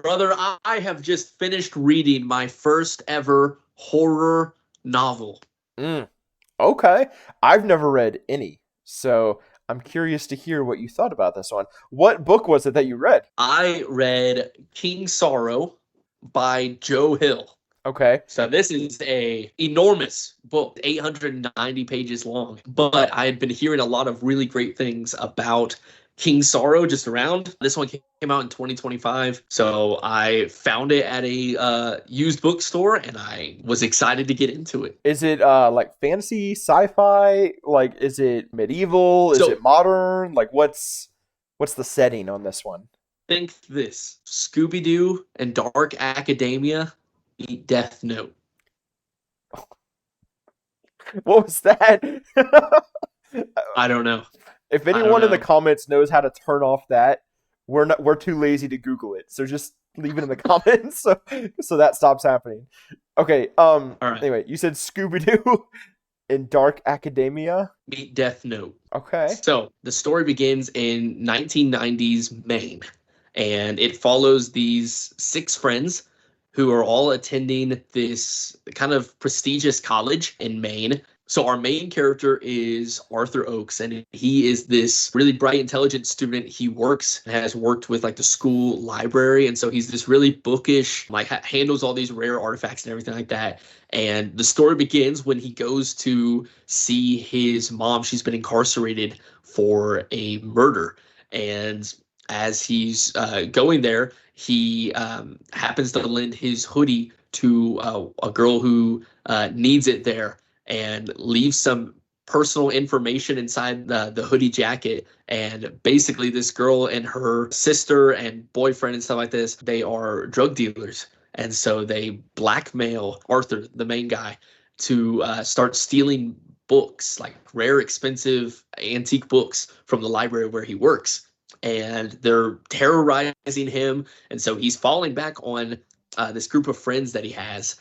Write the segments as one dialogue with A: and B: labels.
A: Brother, I have just finished reading my first ever horror novel.
B: Mm, okay. I've never read any, so I'm curious to hear what you thought about this one. What book was it that you read?
A: I read King Sorrow by Joe Hill.
B: Okay.
A: So this is a enormous book, 890 pages long. But I had been hearing a lot of really great things about King Sorrow just around. This one came out in 2025, so I found it at a used bookstore, and I was excited to get into it.
B: Is it like fantasy, sci-fi? Like is it medieval? Is it
A: So
B: modern? Like what's the setting on this one?
A: think this: Scooby Doo and Dark Academia meet Death Note.
B: What was that?
A: I don't know.
B: If
A: I don't
B: anyone in the
A: know.
B: comments knows how to turn off that, we're too lazy to Google it. So just leave it in the comments so that stops happening. Okay,
A: All right.
B: anyway, you said Scooby Doo in Dark Academia.
A: Meet Death Note.
B: Okay.
A: So the story begins in 1990s Maine, and it follows these six friends who are all attending this kind of prestigious college in Maine. So our main character is Arthur Oakes, and he is this really bright, intelligent student. He works and has worked with like the school library, and so he's this really bookish, like handles all these rare artifacts and everything like that. And the story begins when he goes to see his mom. She's been incarcerated for a murder, and as he's going there, he happens to lend his hoodie to a girl who needs it there and leaves some personal information inside the hoodie jacket. And basically, this girl and her sister and boyfriend and stuff like this, they are drug dealers. And so they blackmail Arthur, the main guy, to start stealing books, like rare, expensive, antique books from the library where he works. And they're terrorizing him. And so he's falling back on this group of friends that he has.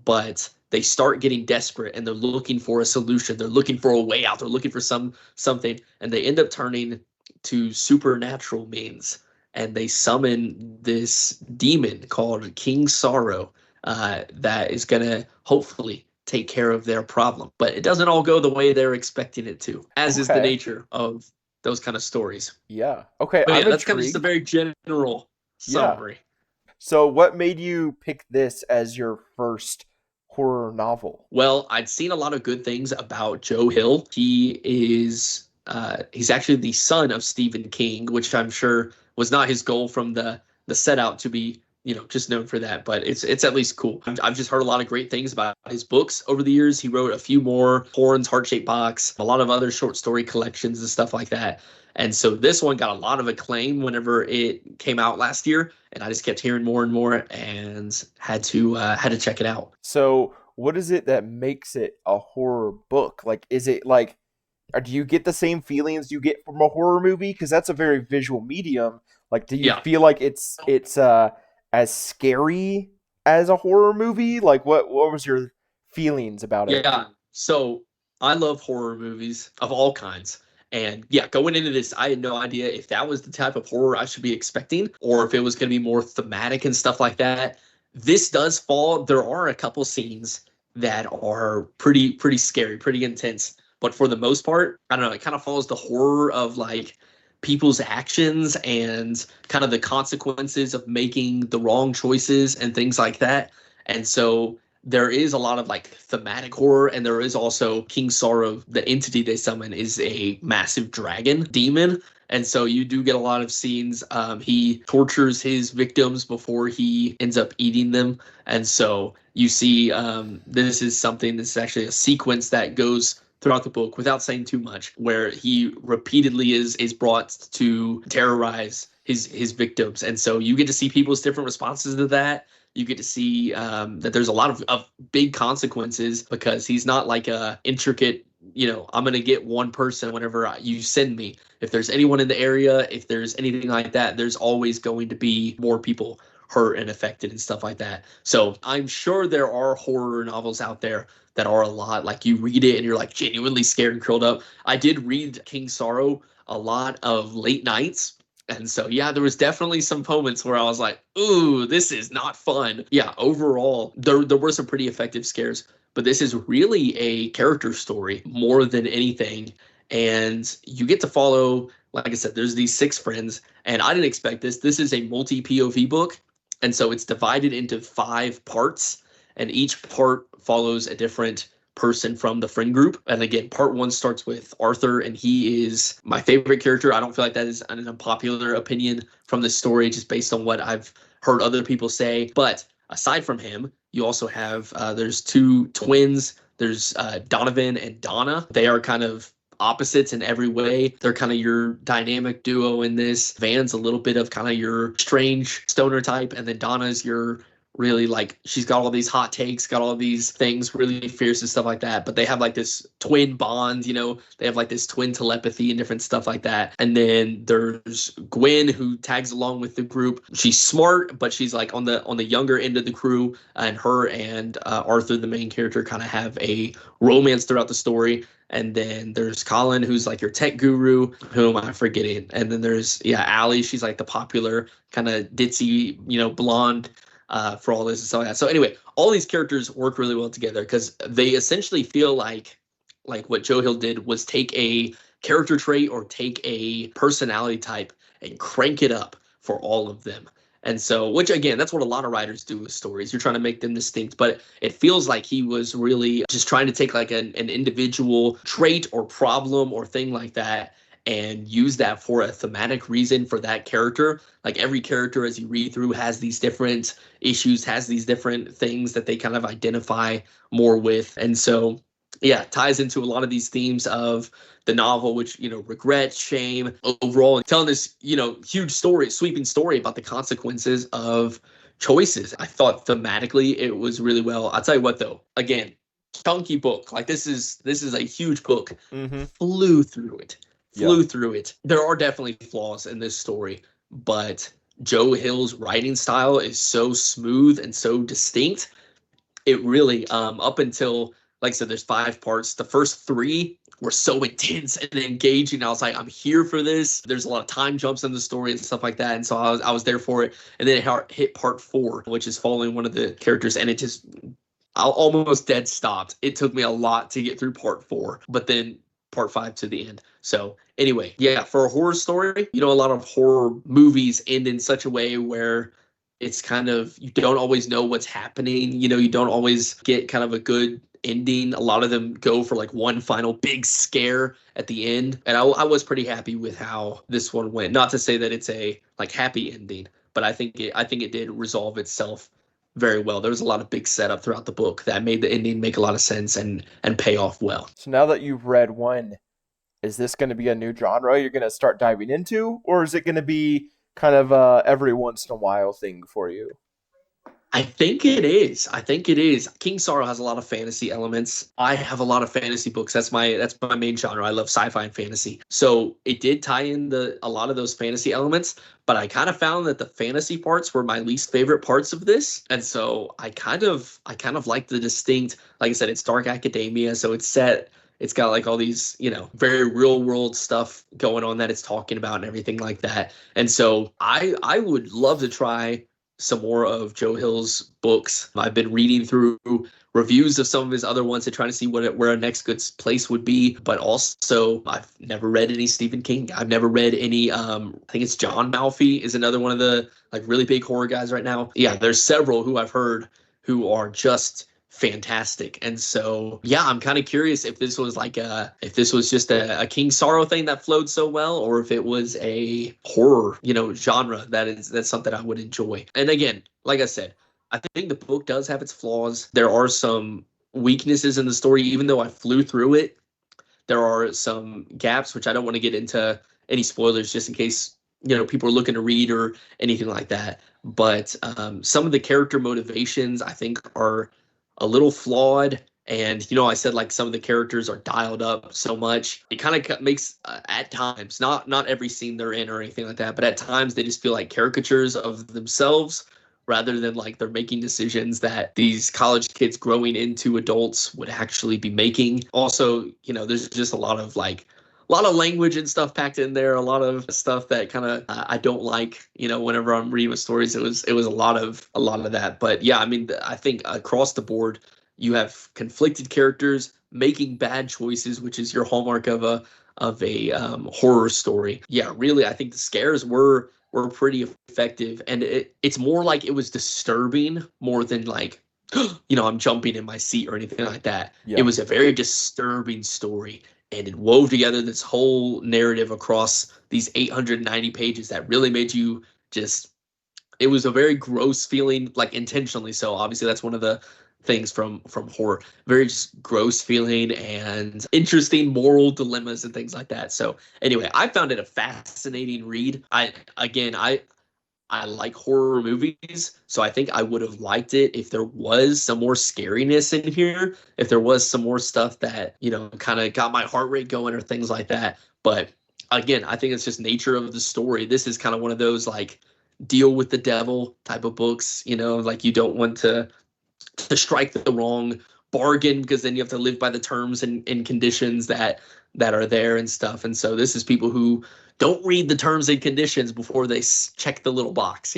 A: But they start getting desperate and they're looking for a solution. They're looking for a way out. They're looking for something. And they end up turning to supernatural means. And they summon this demon called King Sorrow that is going to hopefully take care of their problem. But it doesn't all go the way they're expecting it to, as is the
B: Okay.
A: nature of those kind of stories.
B: Yeah. Okay,
A: But yeah,
B: I'm
A: that's kind of just a
B: intrigued.
A: very general
B: Yeah.
A: summary.
B: So what made you pick this as your first horror novel?
A: Well, I'd seen a lot of good things about Joe Hill. He's actually the son of Stephen King, which I'm sure was not his goal from the set out to be, just known for that. But it's at least cool. I've just heard a lot of great things about his books over the years. He wrote a few more: Horns, Heart Shaped Box, a lot of other short story collections and stuff like that. And so this one got a lot of acclaim whenever it came out last year, and I just kept hearing more and more, and had to check it out.
B: So what is it that makes it a horror book? Like is it like or do you get the same feelings you get from a horror movie? Because that's a very visual medium. Like, do you
A: Yeah,
B: feel like it's as scary as a horror movie? Like, what was your feelings about it?
A: yeah. So I love horror movies of all kinds. And yeah, going into this, I had no idea if that was the type of horror I should be expecting or if it was going to be more thematic and stuff like that. This does fall. There are a couple scenes that are pretty scary, pretty intense. But for the most part, I don't know, it kind of follows the horror of like people's actions and kind of the consequences of making the wrong choices and things like that. And so there is a lot of like thematic horror, and there is also King Sorrow. The entity they summon is a massive dragon demon, and so you do get a lot of scenes. He tortures his victims before he ends up eating them, and so you see this is actually a sequence that goes throughout the book without saying too much, where he repeatedly is brought to terrorize his victims, and so you get to see people's different responses to that. You get to see that there's a lot of big consequences because he's not like a intricate, I'm going to get one person whenever you send me. If there's anyone in the area, if there's anything like that, there's always going to be more people hurt and affected and stuff like that. So I'm sure there are horror novels out there that are a lot like you read it and you're like genuinely scared and curled up. I did read King Sorrow a lot of late nights And so, yeah, there was definitely some moments where I was like, ooh, this is not fun. Yeah, overall, there were some pretty effective scares, but this is really a character story more than anything. And you get to follow, like I said, there's these six friends, and I didn't expect this. This is a multi POV book. And so it's divided into five parts, and each part follows a different person from the friend group. And again, part one starts with Arthur, and he is my favorite character. I don't feel like that is an unpopular opinion from the story, just based on what I've heard other people say. But aside from him, you also have there's two twins. There's Donovan and Donna. They are kind of opposites in every way. They're kind of your dynamic duo in this. Van's a little bit of kind of your strange stoner type, and then Donna's your really like she's got all these hot takes, got all these things really fierce and stuff like that. But they have like this twin bond, they have like this twin telepathy and different stuff like that. And then there's Gwen, who tags along with the group. She's smart, but she's like on the younger end of the crew. And her and Arthur, the main character, kind of have a romance throughout the story. And then there's Colin, who's like your tech guru, whom I'm forgetting. And then there's Allie. She's like the popular kind of ditzy, blonde for all this and stuff like that. So anyway, all these characters work really well together because they essentially feel like what Joe Hill did was take a character trait or take a personality type and crank it up for all of them. And so, which again, that's what a lot of writers do with stories. You're trying to make them distinct, but it feels like he was really just trying to take like an individual trait or problem or thing like that and use that for a thematic reason for that character. Like every character, as you read through, has these different issues, has these different things that they kind of identify more with. And so, yeah, ties into a lot of these themes of the novel, which, regret, shame, overall, and telling this, huge story, sweeping story about the consequences of choices. I thought thematically it was really well. I'll tell you what, though, again, chunky book. Like this is a huge book.
B: Mm-hmm.
A: Flew through it. There are definitely flaws in this story, but Joe Hill's writing style is so smooth and so distinct. It really, up until, like I said, there's five parts. The first three were so intense and engaging. I was like, I'm here for this. There's a lot of time jumps in the story and stuff like that. And so I was there for it. And then it hit part four, which is following one of the characters. And it just, I almost dead stopped. It took me a lot to get through part four, but then part five to the end. So anyway, yeah, for a horror story, a lot of horror movies end in such a way where it's kind of, you don't always know what's happening. You don't always get kind of a good ending. A lot of them go for like one final big scare at the end. And I was pretty happy with how this one went. Not to say that it's a like happy ending, but I think it did resolve itself very well. There was a lot of big setup throughout the book that made the ending make a lot of sense and pay off well.
B: So now that you've read one, is this going to be a new genre you're going to start diving into, or is it going to be kind of every once in a while thing for you?
A: I think it is. King Sorrow has a lot of fantasy elements. I have a lot of fantasy books. That's my main genre. I love sci-fi and fantasy. So it did tie in a lot of those fantasy elements, but I kind of found that the fantasy parts were my least favorite parts of this. And so I kind of like the distinct, like I said, it's dark academia, so it's got like all these, very real world stuff going on that it's talking about and everything like that. And so I would love to try some more of Joe Hill's books. I've been reading through reviews of some of his other ones and trying to see where a next good place would be. But also, I've never read any Stephen King. I've never read any. I think it's John Malfi is another one of the like really big horror guys right now. Yeah, there's several who I've heard who are just fantastic. And so, yeah, I'm kind of curious if this was just a King Sorrow thing that flowed so well, or if it was a horror, genre that's something I would enjoy. And again, like I said, I think the book does have its flaws. There are some weaknesses in the story, even though I flew through it. There are some gaps, which I don't want to get into any spoilers just in case, people are looking to read or anything like that. But some of the character motivations I think are a little flawed. And, I said like some of the characters are dialed up so much. It kind of makes, at times, not every scene they're in or anything like that, but at times they just feel like caricatures of themselves rather than like they're making decisions that these college kids growing into adults would actually be making. Also, there's just a lot of lot of language and stuff packed in there, a lot of stuff that kind of I don't like. Whenever I'm reading with stories, it was a lot of that. But yeah, I mean, I think across the board, you have conflicted characters making bad choices, which is your hallmark of a horror story. Yeah, really, I think the scares were pretty effective, and it's more like it was disturbing more than like I'm jumping in my seat or anything like that. It
B: Yeah.
A: was a very disturbing story, and it wove together this whole narrative across these 890 pages that really made you just. It was a very gross feeling, like intentionally so. Obviously, that's one of the things from horror. Very just gross feeling and interesting moral dilemmas and things like that. So anyway, I found it a fascinating read. I like horror movies, so I think I would have liked it if there was some more scariness in here, if there was some more stuff that, kind of got my heart rate going or things like that. But again, I think it's just nature of the story. This is kind of one of those like deal with the devil type of books, like you don't want to strike the wrong bargain because then you have to live by the terms and conditions that are there and stuff. And so this is people who don't read the terms and conditions before they check the little box.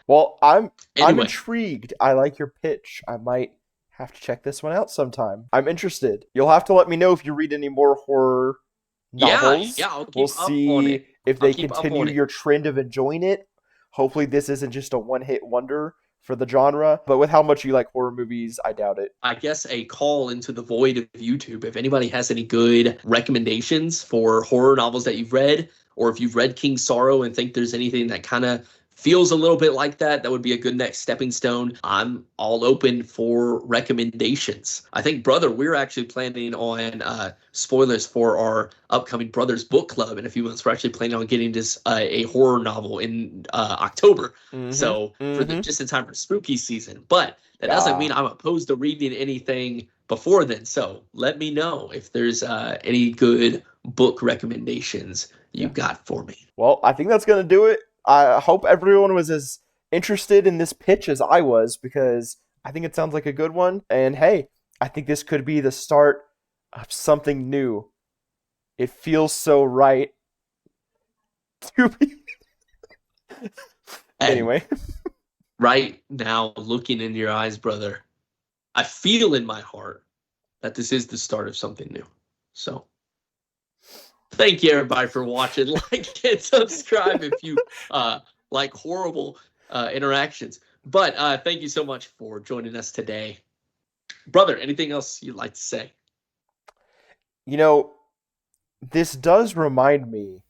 B: Well, I'm
A: Anyway,
B: intrigued. I like your pitch. I might have to check this one out sometime. I'm interested. You'll have to let me know if you read any more horror
A: yeah, yeah,
B: novels.
A: I'll
B: We'll
A: keep up on
B: see
A: it.
B: if
A: I'll
B: they
A: keep up
B: continue
A: on it.
B: your trend of enjoying it. Hopefully, this isn't just a one-hit wonder for the genre. But with how much you like horror movies, I doubt it.
A: I guess a call into the void of YouTube. If anybody has any good recommendations for horror novels that you've read, or if you've read King Sorrow and think there's anything that kind of feels a little bit like that, that would be a good next stepping stone. I'm all open for recommendations. I think, brother, we're actually planning on spoilers for our upcoming Brothers Book Club in a few months. We're actually planning on getting this a horror novel in October.
B: Mm-hmm.
A: So
B: Mm-hmm.
A: just in time for spooky season. But that doesn't
B: Yeah.
A: mean I'm opposed to reading anything before then. So let me know if there's any good book recommendations you
B: Yeah.
A: got for me.
B: Well, I think that's gonna do it. I hope everyone was as interested in this pitch as I was because I think it sounds like a good one. And hey, I think this could be the start of something new. It feels so right to be.
A: And
B: Anyway,
A: right now, looking in your eyes, brother, I feel in my heart that this is the start of something new. So thank you everybody for watching. Like and subscribe if you like horrible interactions. But thank you so much for joining us today. Brother, anything else you'd like to say?
B: you know, this does remind me